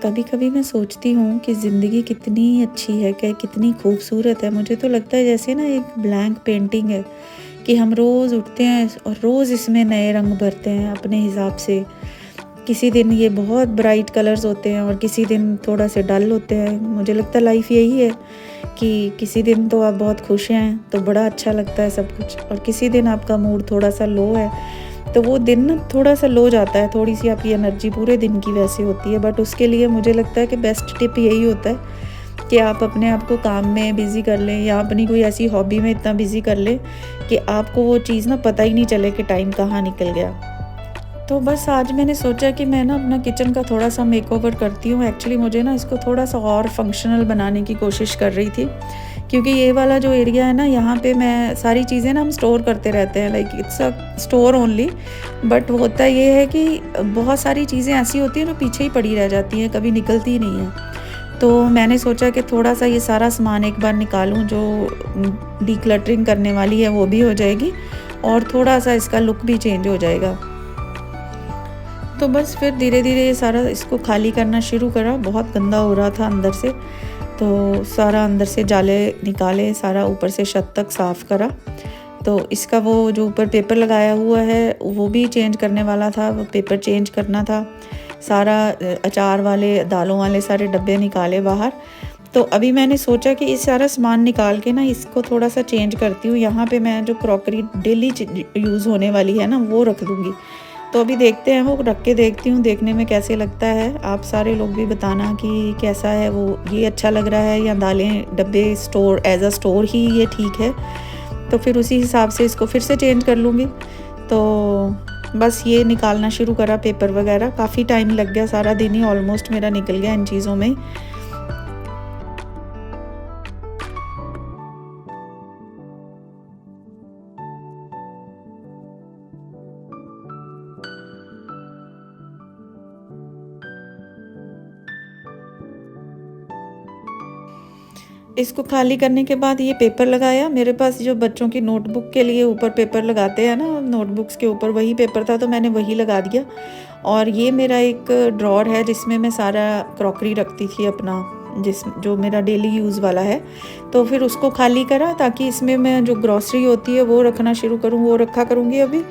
कभी कभी मैं सोचती हूँ कि ज़िंदगी कितनी अच्छी है, क्या कितनी खूबसूरत है। मुझे तो लगता है जैसे ना एक ब्लैंक पेंटिंग है कि हम रोज़ उठते हैं और रोज़ इसमें नए रंग भरते हैं अपने हिसाब से। किसी दिन ये बहुत ब्राइट कलर्स होते हैं और किसी दिन थोड़ा से डल होते हैं। मुझे लगता है लाइफ यही है कि किसी दिन तो आप बहुत खुश हैं तो बड़ा अच्छा लगता है सब कुछ, और किसी दिन आपका मूड थोड़ा सा लो है तो वो दिन ना थोड़ा सा लो जाता है, थोड़ी सी आपकी एनर्जी पूरे दिन की वैसी होती है। बट उसके लिए मुझे लगता है कि बेस्ट टिप यही होता है कि आप अपने आप को काम में बिज़ी कर लें या अपनी कोई ऐसी हॉबी में इतना बिज़ी कर लें कि आपको वो चीज़ ना पता ही नहीं चले कि टाइम कहाँ निकल गया। तो बस आज मैंने सोचा कि मैं ना अपना किचन का थोड़ा सा मेकओवर करती हूँ। एक्चुअली मुझे ना इसको थोड़ा सा और फंक्शनल बनाने की कोशिश कर रही थी, क्योंकि ये वाला जो एरिया है ना, यहाँ पे मैं सारी चीज़ें ना हम स्टोर करते रहते हैं, like it's a store only. But होता ये है कि बहुत सारी चीज़ें ऐसी होती हैं जो पीछे ही पड़ी रह जाती हैं, कभी निकलती ही नहीं है। तो मैंने सोचा कि थोड़ा सा ये सारा सामान एक बार निकालूं, जो डीक्लटरिंग करने वाली है वो भी हो जाएगी और थोड़ा सा इसका लुक भी चेंज हो जाएगा। तो बस फिर धीरे धीरे ये सारा इसको खाली करना शुरू करा। बहुत गंदा हो रहा था अंदर से, तो सारा अंदर से जाले निकाले, सारा ऊपर से छत तक साफ़ करा। तो इसका वो जो ऊपर पेपर लगाया हुआ है वो भी चेंज करने वाला था, वो पेपर चेंज करना था। सारा अचार वाले, दालों वाले सारे डब्बे निकाले बाहर। तो अभी मैंने सोचा कि इस सारा सामान निकाल के ना इसको थोड़ा सा चेंज करती हूँ। यहाँ पे मैं जो क्रॉकरी डेली यूज़ होने वाली है ना वो रख दूँगी। तो अभी देखते हैं, वो रख के देखती हूँ देखने में कैसे लगता है। आप सारे लोग भी बताना कि कैसा है, वो ये अच्छा लग रहा है या दालें डब्बे स्टोर एज अ स्टोर ही ये ठीक है। तो फिर उसी हिसाब से इसको फिर से चेंज कर लूँगी। तो बस ये निकालना शुरू करा पेपर वगैरह। काफ़ी टाइम लग गया, सारा दिन ही ऑलमोस्ट मेरा निकल गया इन चीज़ों में। इसको खाली करने के बाद ये पेपर लगाया। मेरे पास जो बच्चों की नोटबुक के लिए ऊपर पेपर लगाते हैं ना, नोटबुक्स के ऊपर वही पेपर था तो मैंने वही लगा दिया। और ये मेरा एक ड्रॉर है जिसमें मैं सारा क्रॉकरी रखती थी अपना, जो मेरा डेली यूज़ वाला है। तो फिर उसको खाली करा ताकि इसमें मैं जो ग्रॉसरी होती है वो रखना शुरू करूँ, वो रखा करूँगी। अभी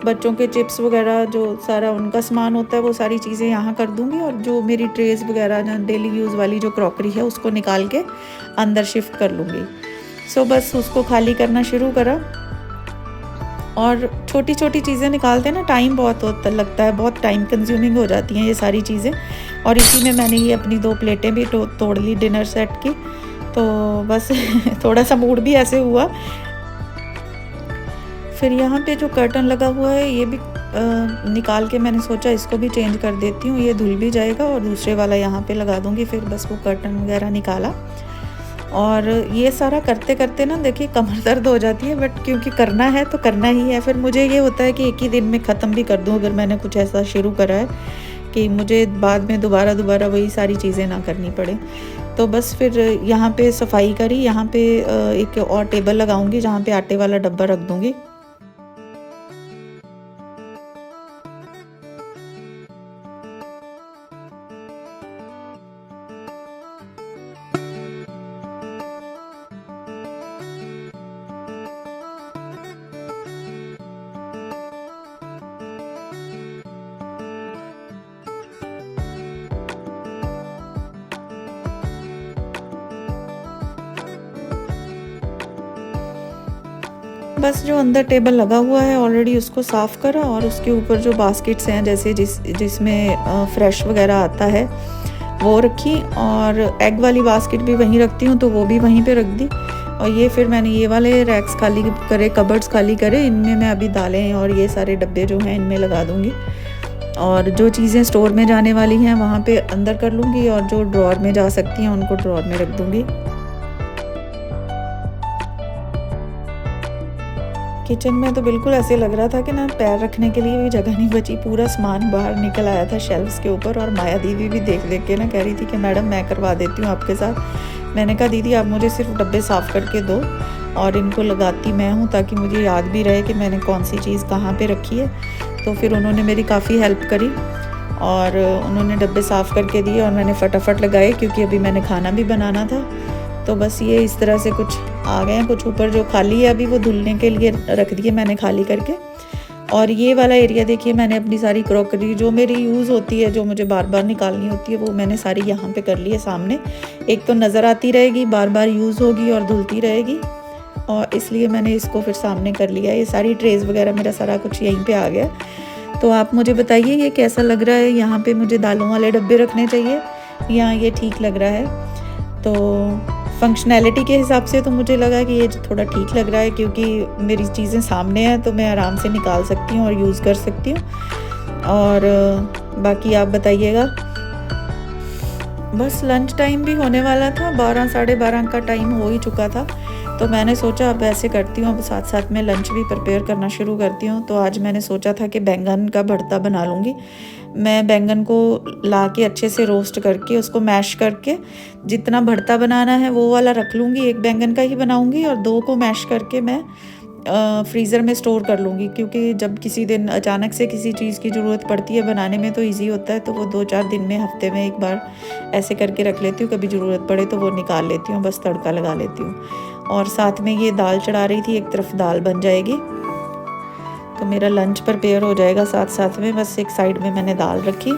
बच्चों के चिप्स वगैरह जो सारा उनका सामान होता है वो सारी चीज़ें यहाँ कर दूँगी, और जो मेरी ट्रेस वगैरह जो डेली यूज़ वाली जो क्रॉकरी है उसको निकाल के अंदर शिफ्ट कर लूँगी। सो बस उसको खाली करना शुरू करा। और छोटी छोटी चीज़ें निकालते हैं ना, टाइम बहुत होता लगता है, बहुत टाइम कंज्यूमिंग हो जाती हैं ये सारी चीज़ें। और इसी में मैंने ये अपनी 2 प्लेटें भी तोड़ ली डिनर सेट की। तो बस थोड़ा सा मूड भी ऐसे हुआ। फिर यहाँ पे जो कर्टन लगा हुआ है ये भी निकाल के मैंने सोचा इसको भी चेंज कर देती हूँ, ये धुल भी जाएगा और दूसरे वाला यहाँ पे लगा दूँगी। फिर बस वो कर्टन वगैरह निकाला। और ये सारा करते करते ना देखिए कमर दर्द हो जाती है, बट क्योंकि करना है तो करना ही है। फिर मुझे ये होता है कि एक ही दिन में ख़त्म भी कर दूँ अगर मैंने कुछ ऐसा शुरू करा है कि मुझे बाद में दोबारा वही सारी चीज़ें ना करनी पड़े। तो बस फिर यहाँ पे सफाई करी। यहाँ पे एक और टेबल लगाऊंगी जहाँ पे आटे वाला डब्बा रख दूँगी। बस जो अंदर टेबल लगा हुआ है ऑलरेडी उसको साफ़ करा, और उसके ऊपर जो बास्केट्स हैं जैसे जिसमें फ्रेश वगैरह आता है वो रखी, और एग वाली बास्केट भी वहीं रखती हूँ तो वो भी वहीं पे रख दी। और ये फिर मैंने ये वाले रैक्स खाली करे, कबर्ड्स खाली करे, इनमें मैं अभी दालें और ये सारे डब्बे जो हैं इनमें लगा दूँगी। और जो चीज़ें स्टोर में जाने वाली हैं वहाँ पे अंदर कर लूँगी, और जो ड्रॉर में जा सकती हैं उनको ड्रॉर में रख दूँगी। किचन में तो बिल्कुल ऐसे लग रहा था कि ना पैर रखने के लिए भी जगह नहीं बची, पूरा सामान बाहर निकल आया था शेल्फ्स के ऊपर। और माया दीदी भी देख देख के ना कह रही थी कि मैडम मैं करवा देती हूँ आपके साथ। मैंने कहा दीदी आप मुझे सिर्फ डब्बे साफ़ करके दो और इनको लगाती मैं हूँ, ताकि मुझे याद भी रहे कि मैंने कौन सी चीज़ कहाँ पे रखी है। तो फिर उन्होंने मेरी काफ़ी हेल्प करी। और उन्होंने डब्बे साफ़ करके दिए और मैंने फटाफट लगाए क्योंकि अभी मैंने खाना भी बनाना था। तो बस ये इस तरह से कुछ आ गए हैं, कुछ ऊपर जो खाली है अभी वो धुलने के लिए रख दिए मैंने खाली करके। और ये वाला एरिया देखिए, मैंने अपनी सारी क्रॉकरी जो मेरी यूज़ होती है, जो मुझे बार बार निकालनी होती है, वो मैंने सारी यहाँ पे कर ली है सामने। एक तो नज़र आती रहेगी, बार बार यूज़ होगी और धुलती रहेगी, और इसलिए मैंने इसको फिर सामने कर लिया। ये सारी ट्रेज़ वगैरह मेरा सारा कुछ यहीं पे आ गया। तो आप मुझे बताइए ये कैसा लग रहा है। यहाँ पे मुझे दालों वाले डब्बे रखने चाहिए या ये ठीक लग रहा है? तो फंक्शनैलिटी के हिसाब से तो मुझे लगा कि ये थोड़ा ठीक लग रहा है, क्योंकि मेरी चीज़ें सामने हैं तो मैं आराम से निकाल सकती हूँ और यूज़ कर सकती हूँ। और बाकी आप बताइएगा। बस लंच टाइम भी होने वाला था, 12 साढ़े 12 का टाइम हो ही चुका था। तो मैंने सोचा अब ऐसे करती हूँ, अब साथ साथ में लंच भी प्रिपेयर करना शुरू करती हूँ। तो आज मैंने सोचा था कि बैंगन का भरता बना लूँगी। मैं बैंगन को ला के अच्छे से रोस्ट करके उसको मैश करके जितना भरता बनाना है वो वाला रख लूँगी। एक बैंगन का ही बनाऊँगी और 2 को मैश करके मैं फ्रीज़र में स्टोर कर लूँगी, क्योंकि जब किसी दिन अचानक से किसी चीज़ की ज़रूरत पड़ती है बनाने में तो ईज़ी होता है। तो वो 2-4 दिन में, हफ्ते में एक बार ऐसे करके रख लेती हूँ, कभी ज़रूरत पड़े तो वो निकाल लेती हूँ, बस तड़का लगा लेती हूँ। और साथ में ये दाल चढ़ा रही थी, एक तरफ दाल बन जाएगी तो मेरा लंच प्रिपेयर हो जाएगा साथ साथ में। बस एक साइड में मैंने दाल रखी।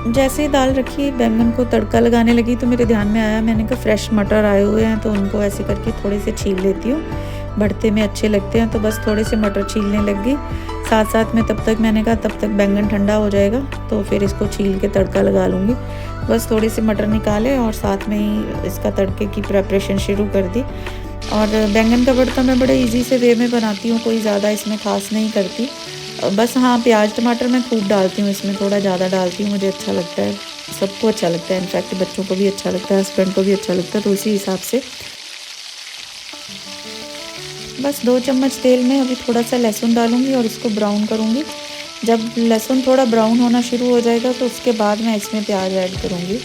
जैसे ही दाल रखी, बैंगन को तड़का लगाने लगी तो मेरे ध्यान में आया, मैंने कहा फ्रेश मटर आए हुए हैं तो उनको ऐसे करके थोड़े से छील लेती हूँ, भरते में अच्छे लगते हैं। तो बस थोड़े से मटर छीलने लग गई साथ साथ में। तब तक मैंने कहा तब तक बैंगन ठंडा हो जाएगा तो फिर इसको छील के तड़का लगा लूँगी। बस थोड़े से मटर निकाले और साथ में ही इसका तड़के की प्रेपरेशन शुरू कर दी। और बैंगन का भरता मैं बड़े ईजी से वे में बनाती हूँ, कोई ज़्यादा इसमें खास नहीं करती। बस हाँ, प्याज टमाटर मैं खूब डालती हूँ इसमें, थोड़ा ज़्यादा डालती हूँ, मुझे अच्छा लगता है, सबको अच्छा लगता है, इनफैक्ट बच्चों को भी अच्छा लगता है, हस्बैंड को भी अच्छा लगता है, तो उसी हिसाब से। बस 2 चम्मच तेल में अभी थोड़ा सा लहसुन डालूँगी और इसको ब्राउन करूँगी। जब लहसुन थोड़ा ब्राउन होना शुरू हो जाएगा तो उसके बाद मैं इसमें प्याज ऐड करूँगी।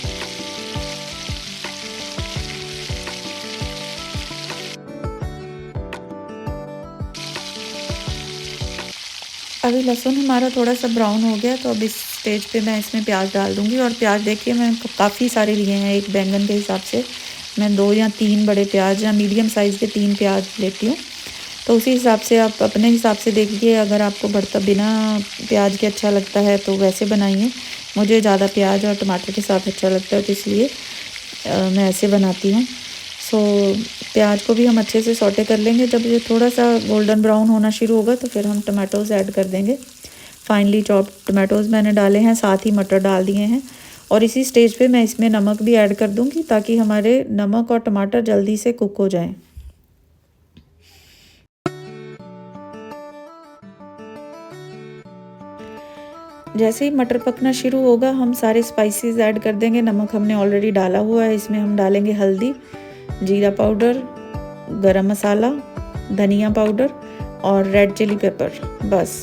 अभी लहसुन हमारा थोड़ा सा ब्राउन हो गया तो अब इस स्टेज पे मैं इसमें प्याज डाल दूँगी। और प्याज देखिए मैं काफ़ी सारे लिए हैं, एक बैंगन के हिसाब से मैं 2 या 3 बड़े प्याज या मीडियम साइज़ के 3 प्याज लेती हूँ। तो उसी हिसाब से आप अपने हिसाब से देखिए, अगर आपको भरता बिना प्याज के अच्छा लगता है तो वैसे बनाइए। मुझे ज़्यादा प्याज और टमाटर के साथ अच्छा लगता है तो इसलिए मैं ऐसे बनाती हूँ। सो प्याज को भी हम अच्छे से सौटे कर लेंगे। जब ये थोड़ा सा गोल्डन ब्राउन होना शुरू होगा तो फिर हम टमाटोज़ ऐड कर देंगे। फाइनली चॉप्ड टमाटोज़ मैंने डाले हैं, साथ ही मटर डाल दिए हैं। और इसी स्टेज पे मैं इसमें नमक भी ऐड कर दूंगी ताकि हमारे नमक और टमाटर जल्दी से कुक हो जाएं। जैसे ही मटर पकना शुरू होगा हम सारे स्पाइसेस ऐड कर देंगे। नमक हमने ऑलरेडी डाला हुआ है, इसमें हम डालेंगे हल्दी, जीरा पाउडर, गरम मसाला, धनिया पाउडर और रेड चिली पेपर, बस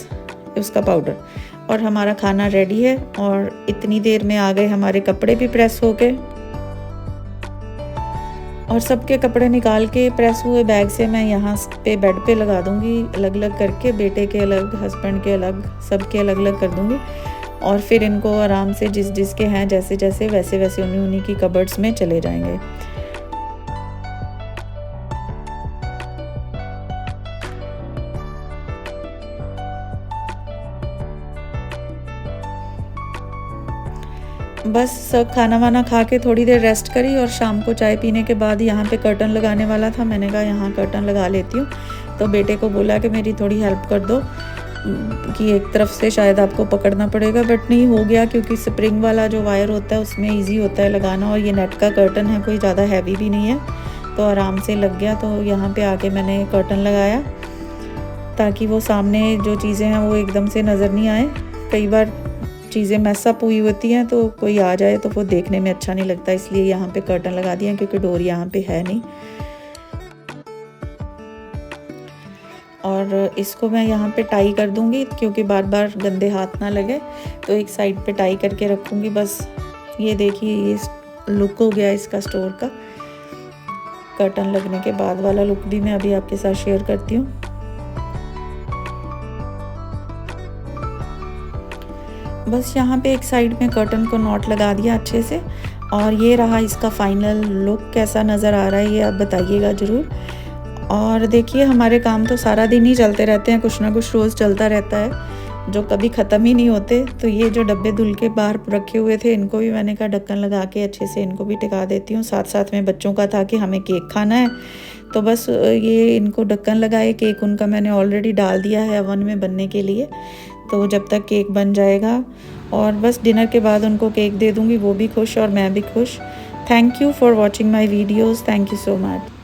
उसका पाउडर। और हमारा खाना रेडी है। और इतनी देर में आ गए हमारे कपड़े भी प्रेस हो गए। और सबके कपड़े निकाल के प्रेस हुए बैग से मैं यहाँ पे बेड पे लगा दूँगी, अलग अलग करके, बेटे के अलग, हस्बैंड के अलग, सबके अलग अलग कर दूँगी। और फिर इनको आराम से जिस जिसके हैं जैसे जैसे वैसे वैसे उन्हीं उन्हीं की कबर्ड्स में चले जाएंगे। बस सब खाना वाना खा के थोड़ी देर रेस्ट करी और शाम को चाय पीने के बाद यहाँ पे कर्टन लगाने वाला था। मैंने कहा यहाँ कर्टन लगा लेती हूँ। तो बेटे को बोला कि मेरी थोड़ी हेल्प कर दो, कि एक तरफ से शायद आपको पकड़ना पड़ेगा, बट नहीं हो गया क्योंकि स्प्रिंग वाला जो वायर होता है उसमें ईजी होता है लगाना। और ये नेट का कर्टन है, कोई ज़्यादा हैवी भी नहीं है, तो आराम से लग गया। तो यहाँ पर आके मैंने कर्टन लगाया ताकि वो सामने जो चीज़ें हैं वो एकदम से नज़र नहीं आए। कई बार चीज़ें मैसअप हुई होती हैं तो कोई आ जाए तो वो देखने में अच्छा नहीं लगता, इसलिए यहाँ पे कर्टन लगा दिया क्योंकि डोर यहाँ पे है नहीं। और इसको मैं यहाँ पे टाई कर दूँगी क्योंकि बार बार गंदे हाथ ना लगे, तो एक साइड पे टाई करके रखूँगी बस। ये देखिए ये लुक हो गया इसका स्टोर का। कर्टन लगने के बाद वाला लुक भी मैं अभी आपके साथ शेयर करती हूँ। बस यहाँ पे एक साइड में कर्टन को नॉट लगा दिया अच्छे से, और ये रहा इसका फाइनल लुक। कैसा नज़र आ रहा है ये आप बताइएगा ज़रूर। और देखिए हमारे काम तो सारा दिन ही चलते रहते हैं, कुछ ना कुछ रोज़ चलता रहता है जो कभी ख़त्म ही नहीं होते। तो ये जो डब्बे धुल के बाहर रखे हुए थे इनको भी मैंने कहा ढक्कन लगा के अच्छे से इनको भी टिका देती हूँ। साथ साथ में बच्चों का था कि हमें केक खाना है, तो बस ये इनको ढक्कन लगाए। केक उनका मैंने ऑलरेडी डाल दिया है ओवन में बनने के लिए, तो जब तक केक बन जाएगा और बस डिनर के बाद उनको केक दे दूँगी, वो भी खुश और मैं भी खुश। Thank you for watching my videos. Thank you so much.